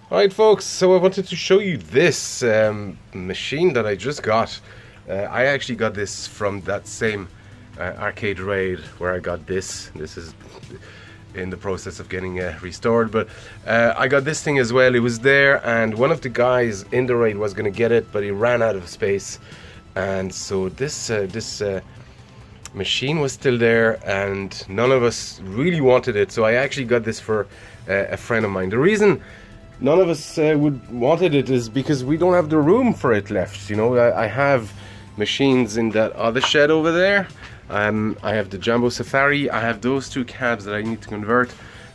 Alright folks, so I wanted to show you this machine that I just got. I actually got this from that same arcade raid where I got this. This is in the process of getting restored, but I got this thing as well. It was there, and one of the guys in the raid was going to get it, but he ran out of space, and so this machine was still there, and none of us really wanted it. So I actually got this for a friend of mine. The reason none of us wanted it is because we don't have the room for it left. You know, I have machines in that other shed over there. I have the Jumbo Safari. I have those two cabs that I need to convert.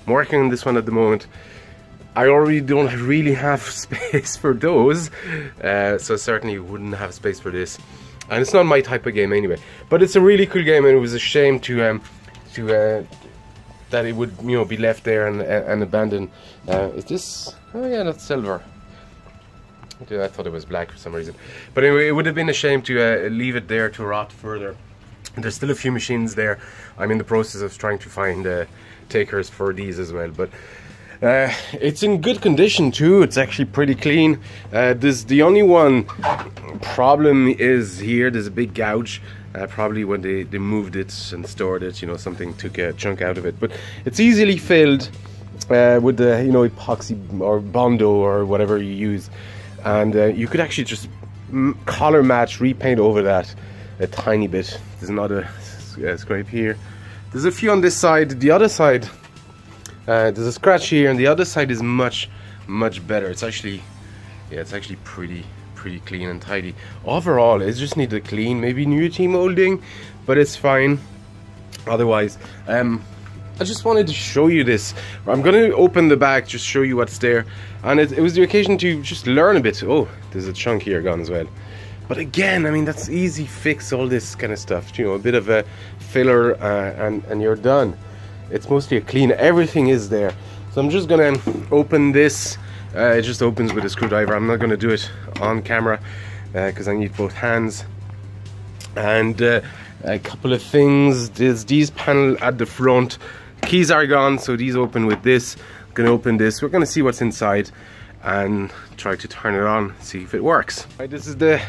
I'm working on this one at the moment. I already don't really have space for those, so certainly wouldn't have space for this. And it's not my type of game anyway. But it's a really cool game, and it was a shame to that it would, you know, be left there and abandoned. Is this? Oh yeah, that's silver. I thought it was black for some reason. But anyway, it would have been a shame to leave it there to rot further. There's still a few machines there. I'm in the process of trying to find takers for these as well. But it's in good condition too. It's actually pretty clean. The only one problem is here. There's a big gouge. Probably when they moved it and stored it, you know, something took a chunk out of it. But it's easily filled with the, you know, epoxy or Bondo or whatever you use, and you could actually just color match, repaint over that a tiny bit. There's another scrape here. There's a few on this side. The other side, there's a scratch here, and the other side is much better. It's actually, yeah, it's actually pretty clean and tidy. Overall, it just needs a clean, maybe new team molding, but it's fine. Otherwise, I just wanted to show you this. I'm going to open the back, just show you what's there, and it was the occasion to just learn a bit. Oh, there's a chunk here gone as well. But again, I mean, that's easy fix, all this kind of stuff. You know, a bit of a filler and you're done. It's mostly a clean. Everything is there. So I'm just going to open this. It just opens with a screwdriver. I'm not going to do it on camera because I need both hands. And a couple of things. There's these panel at the front. Keys are gone, so these open with this. I'm going to open this. We're going to see what's inside and try to turn it on, see if it works. Right, this is the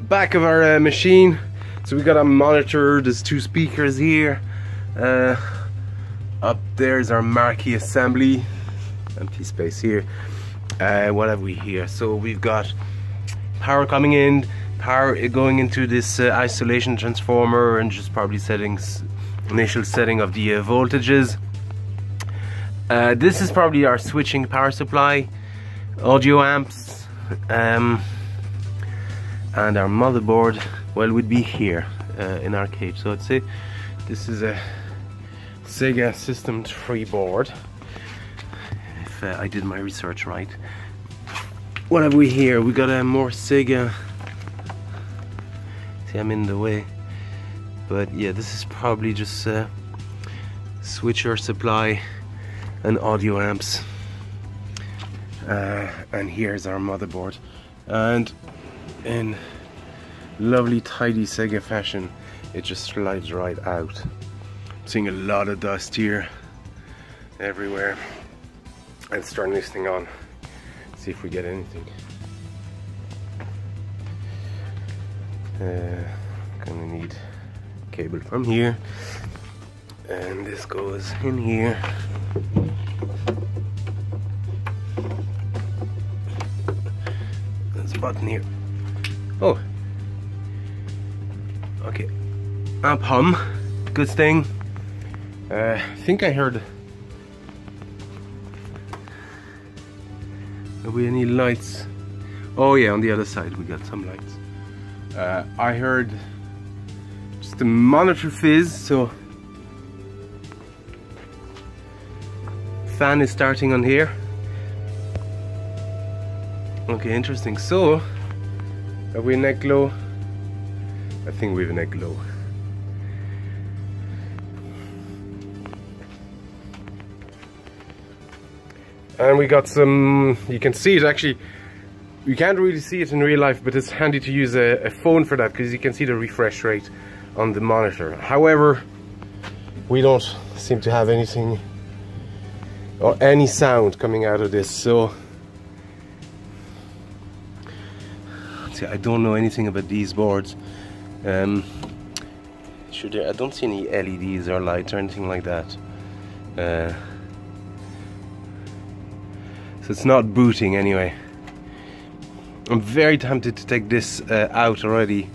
back of our machine. So we got a monitor. There's two speakers here. Up there's our marquee assembly. Empty space here. What have we here? So we've got power coming in, power going into this isolation transformer, and just probably settings, initial setting of the voltages. This is probably our switching power supply, audio amps, and our motherboard, well, would be here in our cage. So I'd say this is a Sega System 3 board, if I did my research right. What have we here? We got a more Sega. See, I'm in the way, but yeah, this is probably just switcher supply and audio amps. And here's our motherboard, and in lovely tidy Sega fashion, it just slides right out. I'm seeing a lot of dust here everywhere. Let's turn this thing on, see if we get anything. Gonna need cable from here, and this goes in here. There's a button here. Oh, okay. Amp hum, good thing. I think I heard. Have we any lights? Oh yeah, on the other side we got some lights. I heard just a monitor fizz, so fan is starting on here. Okay, interesting. So, have we neck glow? I think we have a neck glow. And we got some, you can see it actually You can't really see it in real life, but it's handy to use a phone for that, because you can see the refresh rate on the monitor. However, we don't seem to have anything or any sound coming out of this, so see, I don't know anything about these boards. I don't see any LEDs or lights or anything like that. So it's not booting anyway. I'm very tempted to take this out already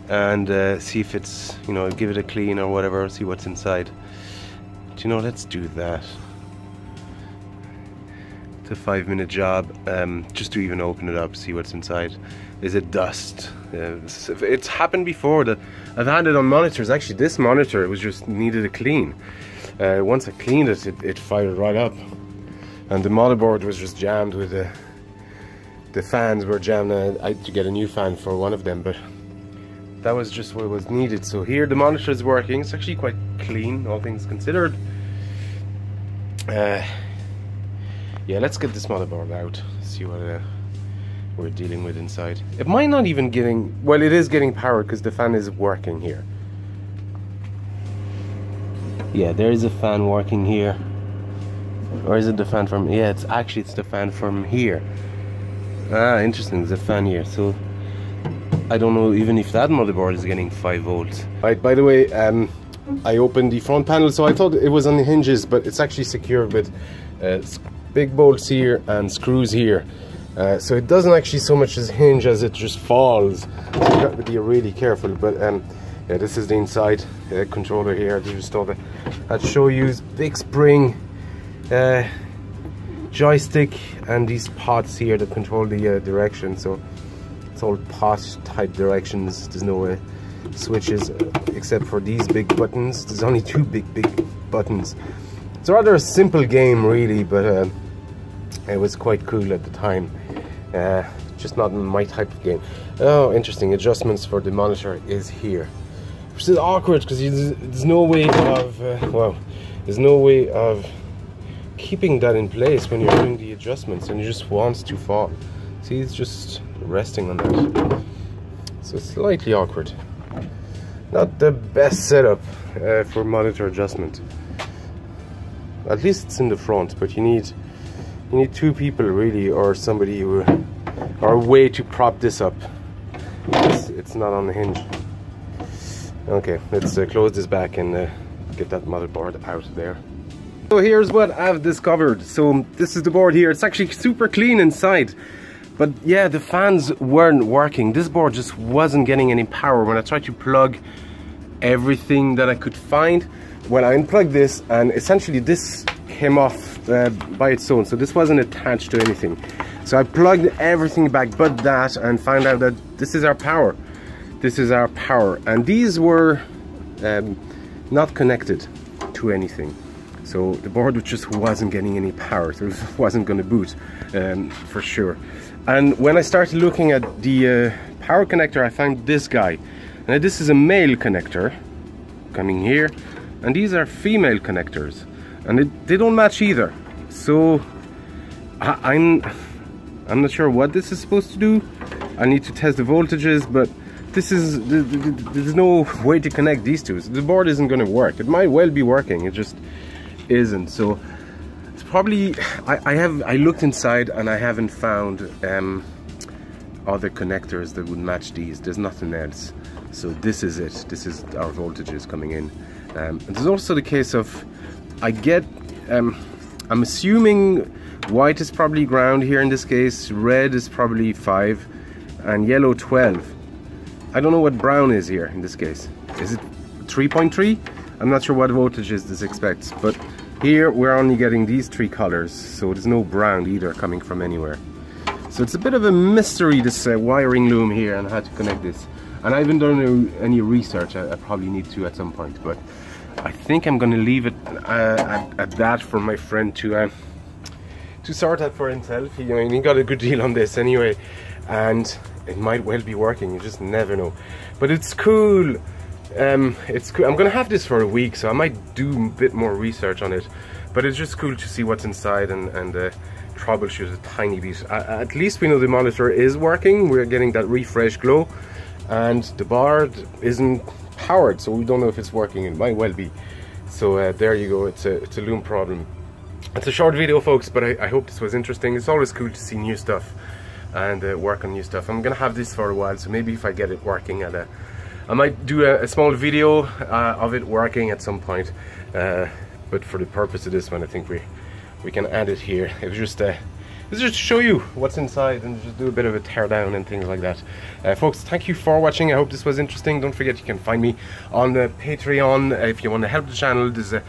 and see if it's, you know, give it a clean or whatever, see what's inside. But, you know, let's do that. It's a 5-minute job, just to even open it up, see what's inside. Is it dust? It's happened before that I've had it on monitors. Actually, this monitor, it was just needed a clean. Once I cleaned it, it fired right up, and the motherboard was just jammed with the fans were jammed. I had to get a new fan for one of them, but that was just what was needed. So here the monitor is working. It's actually quite clean, all things considered. Yeah, let's get this motherboard out, see what we're dealing with inside. It might not even getting, well, it is getting power because the fan is working here. Yeah, there is a fan working here. Or is it the fan from, yeah, it's the fan from here. Ah, interesting, there's a fan here. So I don't know even if that motherboard is getting 5 volts. Right, by the way, I opened the front panel, so I thought it was on the hinges, but it's actually secured with big bolts here and screws here. So it doesn't actually so much as hinge as it just falls. So you got to be really careful. But yeah, this is the inside controller here. I just thought I'd show you big spring joystick and these pots here that control the direction. So it's all pot type directions. There's no switches except for these big buttons. There's only 2 big buttons. It's rather a simple game really, but it was quite cool at the time. Just not my type of game. Oh, interesting. Adjustments for the monitor is here, which is awkward because there's no way of well, there's no way of keeping that in place when you're doing the adjustments and it just wants to fall. See, it's just resting on that, so it's slightly awkward. Not the best setup for monitor adjustment. At least it's in the front, but you need 2 people really, or somebody who, or a way to prop this up. It's not on the hinge. Okay, let's close this back and get that motherboard out of there. So here's what I've discovered. So this is the board here. It's actually super clean inside, but yeah, the fans weren't working. This board just wasn't getting any power when I tried to plug everything that I could find. Well, I unplugged this and essentially this came off by its own, so this wasn't attached to anything. So I plugged everything back but that and found out that this is our power. This is our power, and these were not connected to anything. So the board just wasn't getting any power, so it wasn't going to boot for sure. And when I started looking at the power connector, I found this guy. Now this is a male connector coming here, and these are female connectors, and they don't match either. So I'm not sure what this is supposed to do. I need to test the voltages, but there's no way to connect these two. So the board isn't going to work. It might well be working, it just isn't. So it's probably, I looked inside and I haven't found other connectors that would match these. There's nothing else. So this is it. This is our voltages coming in. And there's also the case of, I'm assuming white is probably ground here in this case, red is probably 5, and yellow 12. I don't know what brown is here in this case. Is it 3.3? I'm not sure what voltages this expects, but here we're only getting these 3 colors, so there's no brown either coming from anywhere. So it's a bit of a mystery, this wiring loom here, and how to connect this. And I haven't done any research. I probably need to at some point, but I think I'm going to leave it at that for my friend to sort out for himself. He got a good deal on this anyway, and it might well be working. You just never know. But it's cool. It's cool. I'm gonna have this for a week, so I might do a bit more research on it. But it's just cool to see what's inside and troubleshoot a tiny bit. At least we know the monitor is working. We're getting that refresh glow, and the board isn't powered, so we don't know if it's working. It might well be. So there you go. It's a loom problem. It's a short video, folks, but I hope this was interesting. It's always cool to see new stuff and work on new stuff. I'm gonna have this for a while, so maybe if I get it working, I might do a small video of it working at some point. But for the purpose of this one, I think we can add it here. It was just to show you what's inside and just do a bit of a tear down and things like that. Folks, thank you for watching. I hope this was interesting. Don't forget you can find me on the Patreon if you want to help the channel. There's a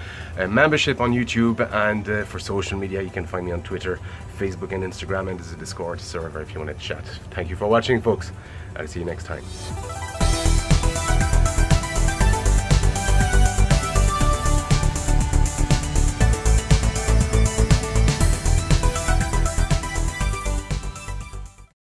membership on YouTube, and for social media you can find me on Twitter, Facebook and Instagram, and there's a Discord server if you want to chat. Thank you for watching, folks. I'll see you next time.